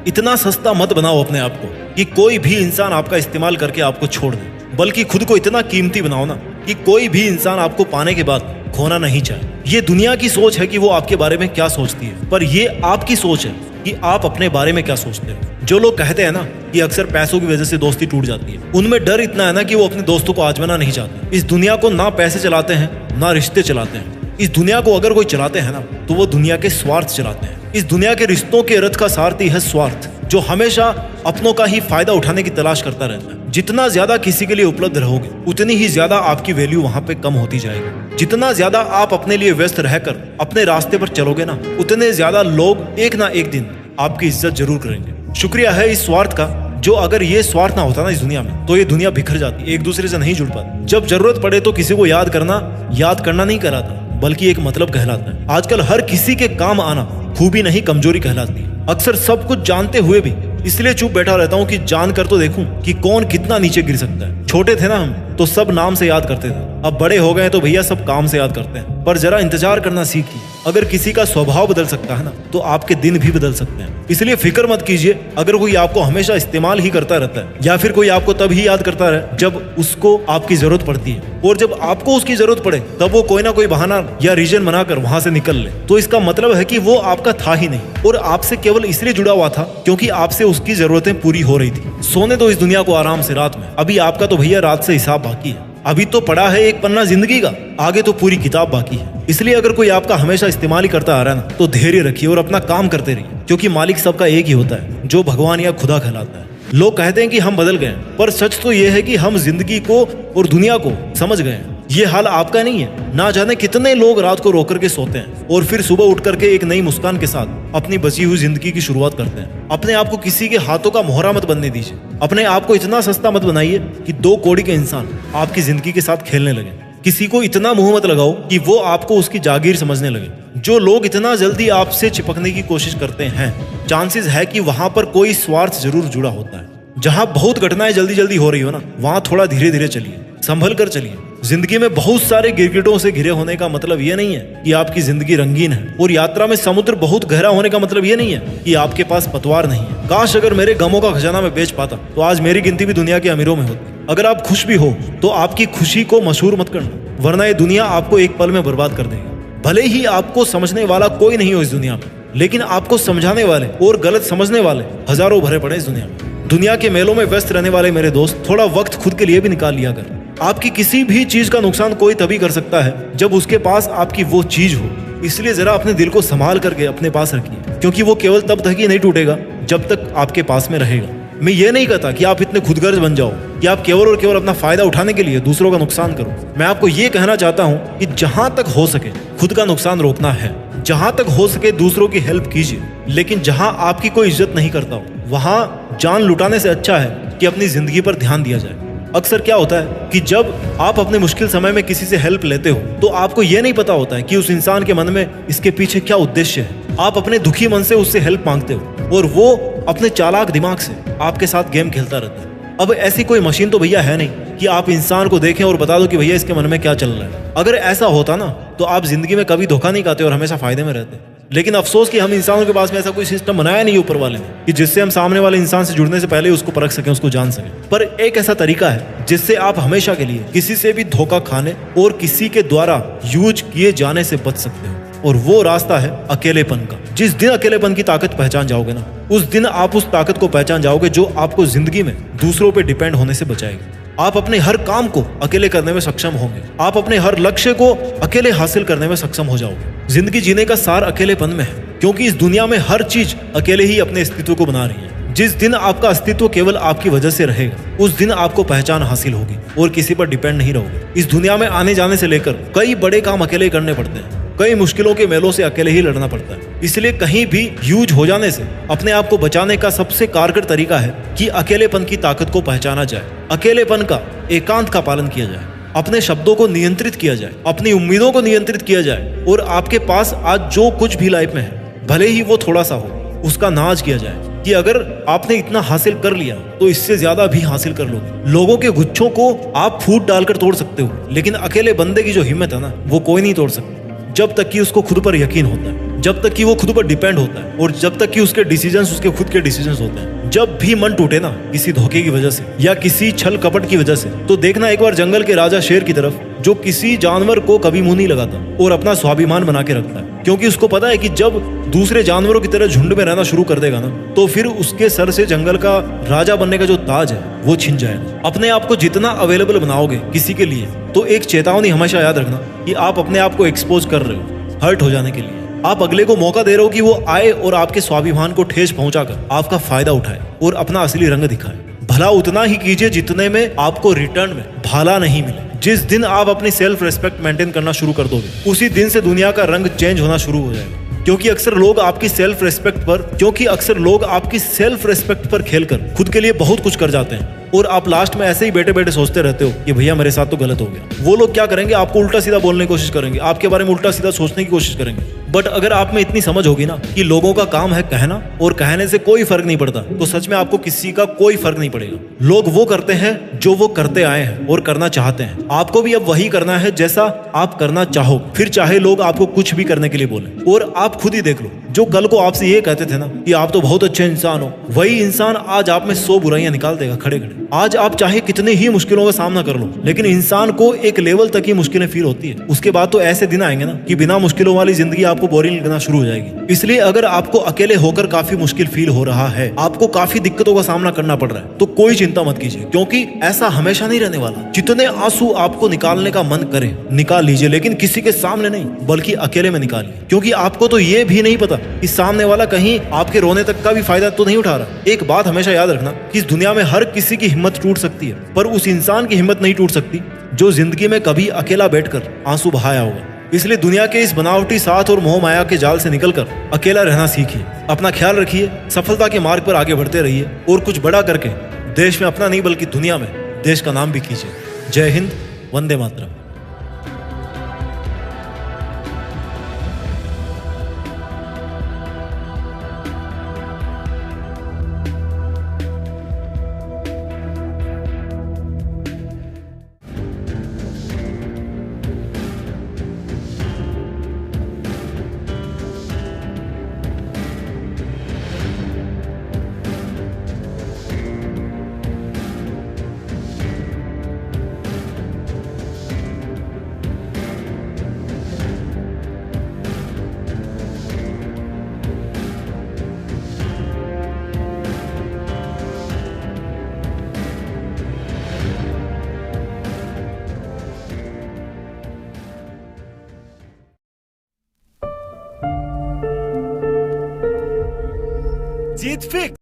इतना सस्ता मत बनाओ अपने आप को कि कोई भी इंसान आपका इस्तेमाल करके आपको छोड़ दे, बल्कि खुद को इतना कीमती बनाओ ना कि कोई भी इंसान आपको पाने के बाद खोना नहीं चाहे। ये दुनिया की सोच है कि वो आपके बारे में क्या सोचती है, पर ये आपकी सोच है कि आप अपने बारे में क्या सोचते हो। जो लोग कहते हैं ना कि अक्सर पैसों की वजह से दोस्ती टूट जाती है, उनमें डर इतना है ना कि वो अपने दोस्तों को आजमाना नहीं चाहते। इस दुनिया को ना पैसे चलाते हैं ना रिश्ते चलाते हैं। इस दुनिया को अगर कोई चलाते हैं ना तो वो दुनिया के स्वार्थ चलाते हैं। इस दुनिया के रिश्तों के रथ का सारथी है स्वार्थ, जो हमेशा अपनों का ही फायदा उठाने की तलाश करता रहता है। जितना ज्यादा किसी के लिए उपलब्ध रहोगे उतनी ही ज्यादा आपकी वैल्यू वहां पे कम होती जाएगी। जितना ज्यादा आप अपने लिए व्यस्त रहकर अपने रास्ते पर चलोगे ना, उतने ज्यादा लोग एक ना एक दिन आपकी इज्जत जरूर करेंगे। शुक्रिया है इस स्वार्थ का, जो अगर ये स्वार्थ ना होता ना इस दुनिया में तो ये दुनिया बिखर जाती, एक दूसरे से नहीं जुड़ पाती। जब जरूरत पड़े तो किसी को याद करना नहीं कराता, बल्कि एक मतलब कहलाता है। आजकल हर किसी के काम आना खूबी नहीं कमजोरी कहलाती है। अक्सर सब कुछ जानते हुए भी इसलिए चुप बैठा रहता हूँ कि जान कर तो देखूं कि कौन कितना नीचे गिर सकता है। छोटे थे ना हम तो सब नाम से याद करते थे, अब बड़े हो गए तो भैया सब काम से याद करते हैं। पर जरा इंतजार करना सीखिए। अगर किसी का स्वभाव बदल सकता है ना तो आपके दिन भी बदल सकते हैं। इसलिए फिक्र मत कीजिए अगर कोई आपको हमेशा इस्तेमाल ही करता रहता है, या फिर कोई आपको तब ही याद करता रहे जब उसको आपकी जरूरत पड़ती है, और जब आपको उसकी जरूरत पड़े तब वो कोई ना कोई बहाना या रीजन बनाकर वहां से निकल ले, तो इसका मतलब है कि वो आपका था ही नहीं और आपसे केवल इसलिए जुड़ा हुआ था क्योंकि आपसे उसकी जरूरतें पूरी हो रही थी। सोने दो इस दुनिया को आराम से रात में। अभी आपका तो भैया रात से हिसाब बाकी है। अभी तो पड़ा है एक पन्ना जिंदगी का, आगे तो पूरी किताब बाकी है। इसलिए अगर कोई आपका हमेशा इस्तेमाल ही करता आ रहा है ना तो धैर्य रखिए और अपना काम करते रहिए, क्योंकि मालिक सबका एक ही होता है, जो भगवान या खुदा कहलाता है। लोग कहते हैं कि हम बदल गए, पर सच तो यह है कि हम जिंदगी को और दुनिया को समझ गए हैं। ये हाल आपका नहीं है। ना जाने कितने लोग रात को रो करके सोते हैं और फिर सुबह उठ करके एक नई मुस्कान के साथ अपनी बची हुई जिंदगी की शुरुआत करते हैं। अपने आप को किसी के हाथों का मोहरा मत बनने दीजिए। अपने आप को इतना सस्ता मत बनाइए कि 2 कौड़ी के इंसान आपकी जिंदगी के साथ खेलने लगे। किसी को इतना मुंह मत लगाओ कि वो आपको उसकी जागीर समझने लगे। जो लोग इतना जल्दी आपसे चिपकने की कोशिश करते हैं, चांसेस है कि वहां पर कोई स्वार्थ जरूर जुड़ा होता है। जहां बहुत घटनाएं जल्दी जल्दी हो रही हो ना, वहां थोड़ा धीरे धीरे चलिए, संभल कर चलिए। जिंदगी में बहुत सारे गिरगिटों से घिरे होने का मतलब ये नहीं है कि आपकी जिंदगी रंगीन है, और यात्रा में समुद्र बहुत गहरा होने का मतलब ये नहीं है कि आपके पास पतवार नहीं है। काश अगर मेरे गमों का खजाना मैं बेच पाता तो आज मेरी गिनती भी दुनिया के अमीरों में होती। अगर आप खुश भी हो तो आपकी खुशी को मशहूर मत करना, वरना ये दुनिया आपको एक पल में बर्बाद कर देगी। भले ही आपको समझने वाला कोई नहीं हो इस दुनिया में, लेकिन आपको समझाने वाले और गलत समझने वाले हजारों भरे पड़े इस दुनिया में। दुनिया के मेलों में व्यस्त रहने वाले मेरे दोस्त, थोड़ा वक्त खुद के लिए भी निकाल लिया कर। आपकी किसी भी चीज का नुकसान कोई तभी कर सकता है जब उसके पास आपकी वो चीज हो। इसलिए जरा अपने दिल को संभाल करके अपने पास रखिए, क्योंकि वो केवल तब तक ही नहीं टूटेगा जब तक आपके पास में रहेगा। मैं ये नहीं कहता कि आप इतने खुदगर्ज बन जाओ कि आप केवल और केवल अपना फायदा उठाने के लिए दूसरों का नुकसान करो। मैं आपको ये कहना चाहता हूँ कि जहां तक हो सके खुद का नुकसान रोकना है, जहां तक हो सके दूसरों की हेल्प कीजिए, लेकिन जहां आपकी कोई इज्जत नहीं करता हो वहां जान लुटाने से अच्छा है कि अपनी जिंदगी पर ध्यान दिया जाए। अक्सर क्या होता है कि जब आप अपने मुश्किल समय में किसी से हेल्प लेते हो तो आपको यह नहीं पता होता है कि उस इंसान के मन में इसके पीछे क्या उद्देश्य है। आप अपने दुखी मन से उससे हेल्प मांगते हो और वो अपने चालाक दिमाग से आपके साथ गेम खेलता रहता है। अब ऐसी कोई मशीन तो भैया है नहीं कि आप इंसान को देखें और बता दो कि भैया इसके मन में क्या चल रहा है। अगर ऐसा होता ना तो आप जिंदगी में कभी धोखा नहीं खाते और हमेशा फायदे में रहते। लेकिन अफसोस कि हम इंसानों के पास में ऐसा कोई सिस्टम बनाया नहीं ऊपर वाले ने कि जिससे हम सामने वाले इंसान से जुड़ने से पहले उसको परख सकें, उसको जान सकें। पर एक ऐसा तरीका है जिससे आप हमेशा के लिए किसी से भी धोखा खाने और किसी के द्वारा यूज किए जाने से बच सकते हो, और वो रास्ता है अकेलेपन का। जिस दिन अकेलेपन की ताकत पहचान जाओगे ना, उस दिन आप उस ताकत को पहचान जाओगे जो आपको जिंदगी में दूसरों पे डिपेंड होने से बचाएगी। आप अपने हर काम को अकेले करने में सक्षम होंगे। आप अपने हर लक्ष्य को अकेले हासिल करने में सक्षम हो जाओगे। जिंदगी जीने का सार अकेलेपन में है, क्योंकि इस दुनिया में हर चीज अकेले ही अपने अस्तित्व को बना रही है। जिस दिन आपका अस्तित्व केवल आपकी वजह से रहेगा, उस दिन आपको पहचान हासिल होगी और किसी पर डिपेंड नहीं रहोगे। इस दुनिया में आने जाने से लेकर कई बड़े काम अकेले करने पड़ते हैं, कई मुश्किलों के मेलों से अकेले ही लड़ना पड़ता है। इसलिए कहीं भी यूज हो जाने से अपने आप को बचाने का सबसे कारगर तरीका है कि अकेलेपन की ताकत को पहचाना जाए, अकेलेपन का एकांत का पालन किया जाए, अपने शब्दों को नियंत्रित किया जाए, अपनी उम्मीदों को नियंत्रित किया जाए, और आपके पास आज जो कुछ भी लाइफ में है, भले ही वो थोड़ा सा हो, उसका नाज किया जाए कि अगर आपने इतना हासिल कर लिया तो इससे ज्यादा भी हासिल कर लोगे। लोगों के गुच्छों को आप फूट डालकर तोड़ सकते हो, लेकिन अकेले बंदे की जो हिम्मत है ना, वो कोई नहीं तोड़ सकता जब तक कि उसको खुद पर यकीन होता है। जब तक कि वो खुद पर डिपेंड होता है और जब तक कि उसके डिसीजंस उसके खुद के डिसीजंस होते हैं। जब भी मन टूटे ना किसी धोखे की वजह से या किसी छल कपट की वजह से, तो देखना एक बार जंगल के राजा शेर की तरफ, जो किसी जानवर को कभी मुंह नहीं लगाता और अपना स्वाभिमान बना के रखता है, क्योंकि उसको पता है कि जब दूसरे जानवरों की तरह झुंड में रहना शुरू कर देगा ना, तो फिर उसके सर से जंगल का राजा बनने का जो ताज है वो छिन जाएगा। अपने आप को जितना अवेलेबल बनाओगे किसी के लिए, तो एक चेतावनी हमेशा याद रखना कि आप अपने आप को एक्सपोज कर रहे हो हर्ट हो जाने के लिए। आप अगले को मौका दे रहे हो कि वो आए और आपके स्वाभिमान को ठेस पहुंचाकर आपका फायदा उठाए और अपना असली रंग दिखाए। भला उतना ही कीजिए जितने में आपको रिटर्न में भला नहीं मिले। जिस दिन आप अपनी सेल्फ रेस्पेक्ट मेंटेन करना शुरू कर दोगे, उसी दिन से दुनिया का रंग चेंज होना शुरू हो जाएगा। क्योंकि अक्सर लोग आपकी सेल्फ रेस्पेक्ट पर खेलकर खुद के लिए बहुत कुछ कर जाते हैं और आप लास्ट में ऐसे ही बैठे बैठे सोचते रहते हो कि भैया मेरे साथ तो गलत हो गया। वो लोग क्या करेंगे, आपको उल्टा सीधा बोलने की कोशिश करेंगे, आपके बारे में उल्टा सीधा सोचने की कोशिश करेंगे। बट अगर आप में इतनी समझ होगी ना कि लोगों का काम है कहना और कहने से कोई फर्क नहीं पड़ता, तो सच में आपको किसी का कोई फर्क नहीं पड़ेगा। लोग वो करते हैं जो वो करते आए हैं और करना चाहते हैं। आपको भी अब वही करना है जैसा आप करना चाहो, फिर चाहे लोग आपको कुछ भी करने के लिए बोले। और आप खुद ही देख लो, जो कल को आपसे ये कहते थे ना कि आप तो बहुत अच्छे इंसान हो, वही इंसान आज आप में 100 बुराइयां निकाल देगा खड़े खड़े। आज आप चाहे कितने ही मुश्किलों का सामना कर लो, लेकिन इंसान को एक लेवल तक ही मुश्किलें फील होती है। उसके बाद तो ऐसे दिन आएंगे ना कि बिना मुश्किलों वाली जिंदगी आपको बोरिंग लगना शुरू हो जाएगी। इसलिए अगर आपको अकेले होकर काफी मुश्किल फील हो रहा है, आपको काफी दिक्कतों का सामना करना पड़ रहा है, तो कोई चिंता मत कीजिए, क्योंकि ऐसा हमेशा नहीं रहने वाला। जितने आंसू आपको निकालने का मन करे निकाल लीजिए, लेकिन किसी के सामने नहीं, बल्कि अकेले में निकालिए। क्योंकि आपको तो ये भी नहीं पता कि सामने वाला कहीं आपके रोने तक का भी फायदा तो नहीं उठा रहा। एक बात हमेशा याद रखना कि इस दुनिया में हर किसी की हिम्मत टूट सकती है, पर उस इंसान की हिम्मत नहीं टूट सकती जो जिंदगी में कभी अकेला बैठकर आंसू बहाया होगा। इसलिए दुनिया के इस बनावटी साथ और मोह माया के जाल से निकलकर अकेला रहना सीखिए। अपना ख्याल रखिए, सफलता के मार्ग पर आगे बढ़ते रहिए और कुछ बड़ा करके देश में अपना नहीं बल्कि दुनिया में देश का नाम भी कीजिए। जय हिंद, वंदे मातरम। जीत फिक्स।